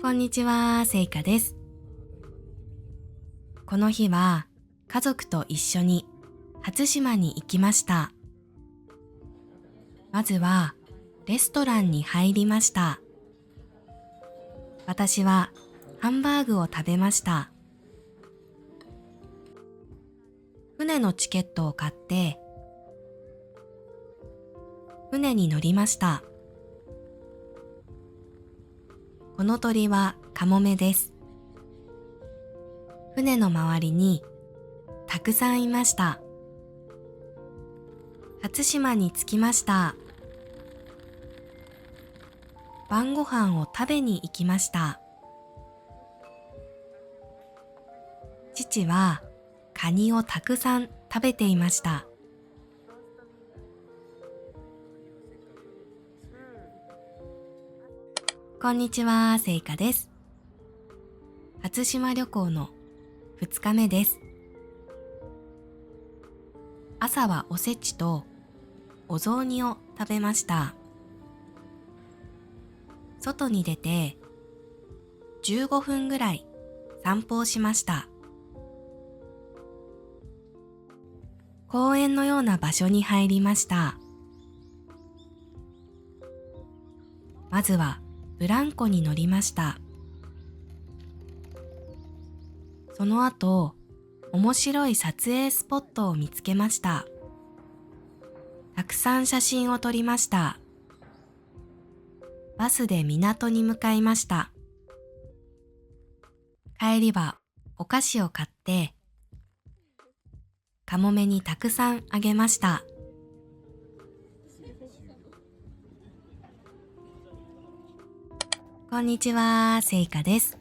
こんにちは、せいかです。この日は家族と一緒に初島に行きました。まずはレストランに入りました。私はハンバーグを食べました。船のチケットを買って船に乗りました。この鳥はカモメです。船の周りにたくさんいました。初島に着きました。晩ご飯を食べに行きました。父はカニをたくさん食べていました。こんにちは、せいかです。初島旅行の2日目です。朝はおせちとお雑煮を食べました。外に出て15分ぐらい散歩をしました。公園のような場所に入りました。まずはブランコに乗りました。その後、面白い撮影スポットを見つけました。たくさん写真を撮りました。バスで港に向かいました。帰りはお菓子を買って、カモメにたくさんあげました。こんにちは、せいかです。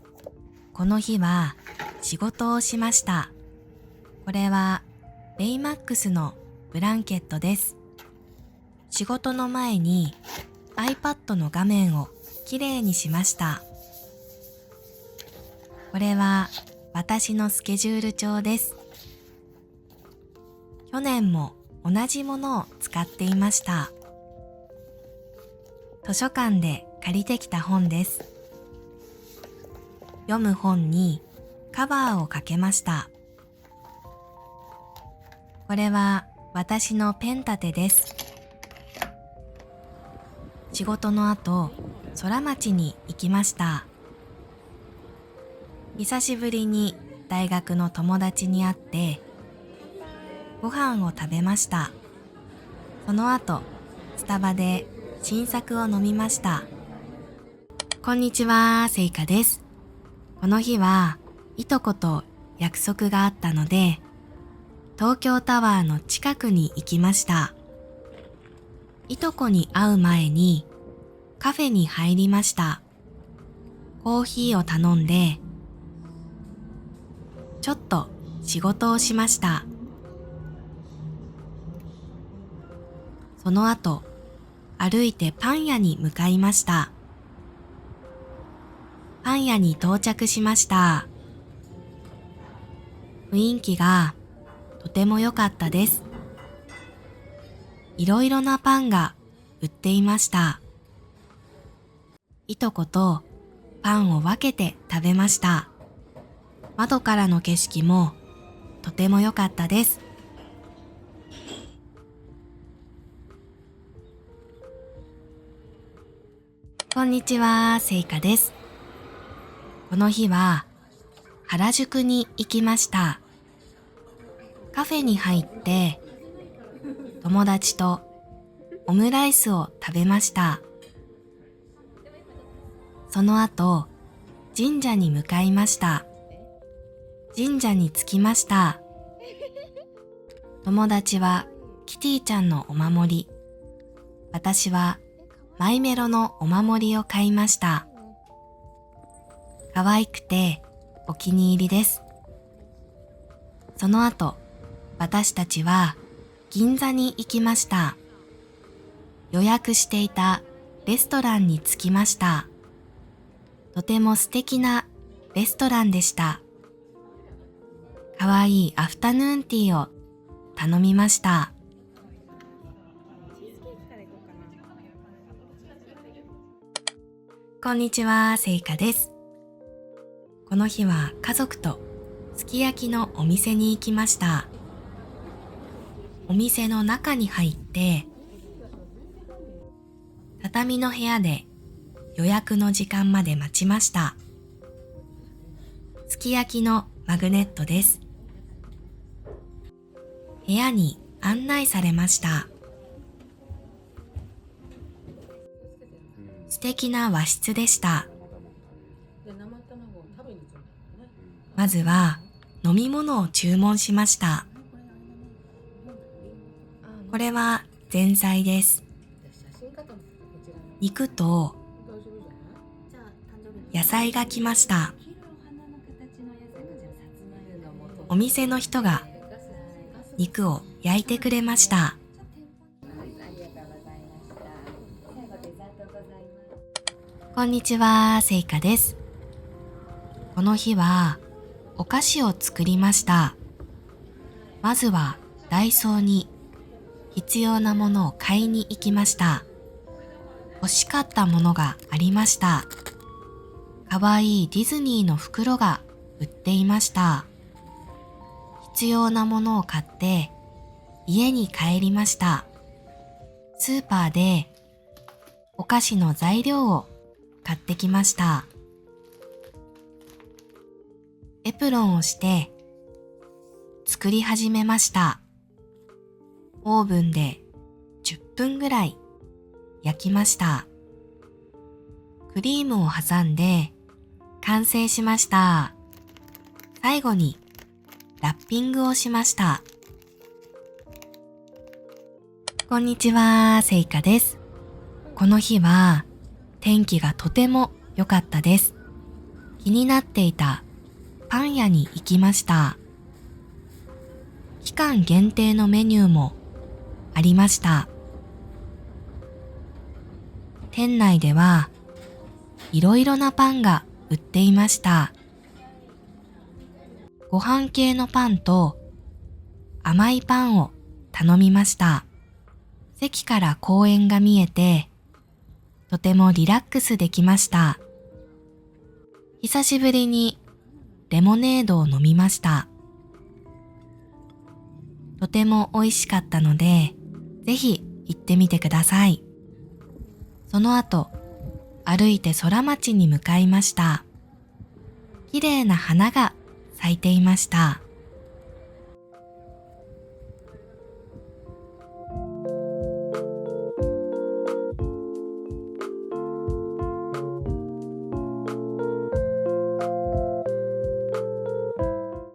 この日は仕事をしました。これはベイマックスのブランケットです。仕事の前に iPad の画面をきれいにしました。これは私のスケジュール帳です。去年も同じものを使っていました。図書館で借りてきた本です。読む本にカバーをかけました。これは私のペン立てです。仕事の後、空町に行きました。久しぶりに大学の友達に会ってご飯を食べました。その後、スタバで新作を飲みました。こんにちは、せいかです。この日はいとこと約束があったので、東京タワーの近くに行きました。いとこに会う前にカフェに入りました。コーヒーを頼んで、ちょっと仕事をしました。その後、歩いてパン屋に向かいました。パン屋に到着しました。雰囲気がとても良かったです。いろいろなパンが売っていました。いとことパンを分けて食べました。窓からの景色もとても良かったです。こんにちは、せいかです。この日は原宿に行きました。カフェに入って友達とオムライスを食べました。その後、神社に向かいました。神社に着きました。友達はキティちゃんのお守り、私はマイメロのお守りを買いました。可愛くてお気に入りです。その後、私たちは銀座に行きました。予約していたレストランに着きました。とても素敵なレストランでした。かわいいアフタヌーンティーを頼みました。こんにちは、せいかです。この日は家族とすき焼きのお店に行きました。お店の中に入って、畳の部屋で予約の時間まで待ちました。すき焼きのマグネットです。部屋に案内されました。素敵な和室でした。まずは飲み物を注文しました。これは前菜です。肉と野菜が来ました。お店の人が肉を焼いてくれました。こんにちは、せいかです。この日はお菓子を作りました。まずはダイソーに必要なものを買いに行きました。欲しかったものがありました。かわいいディズニーの袋が売っていました。必要なものを買って家に帰りました。スーパーでお菓子の材料を買ってきました。エプロンをして作り始めました。オーブンで10分ぐらい焼きました。クリームを挟んで完成しました。最後にラッピングをしました。こんにちは、せいかです。この日は天気がとても良かったです。気になっていたパン屋に行きました。期間限定のメニューもありました。店内ではいろいろなパンが売っていました。ご飯系のパンと甘いパンを頼みました。席から公園が見えて、とてもリラックスできました。久しぶりにレモネードを飲みました。とても美味しかったので、ぜひ行ってみてください。その後、歩いて空町に向かいました。綺麗な花が咲いていました。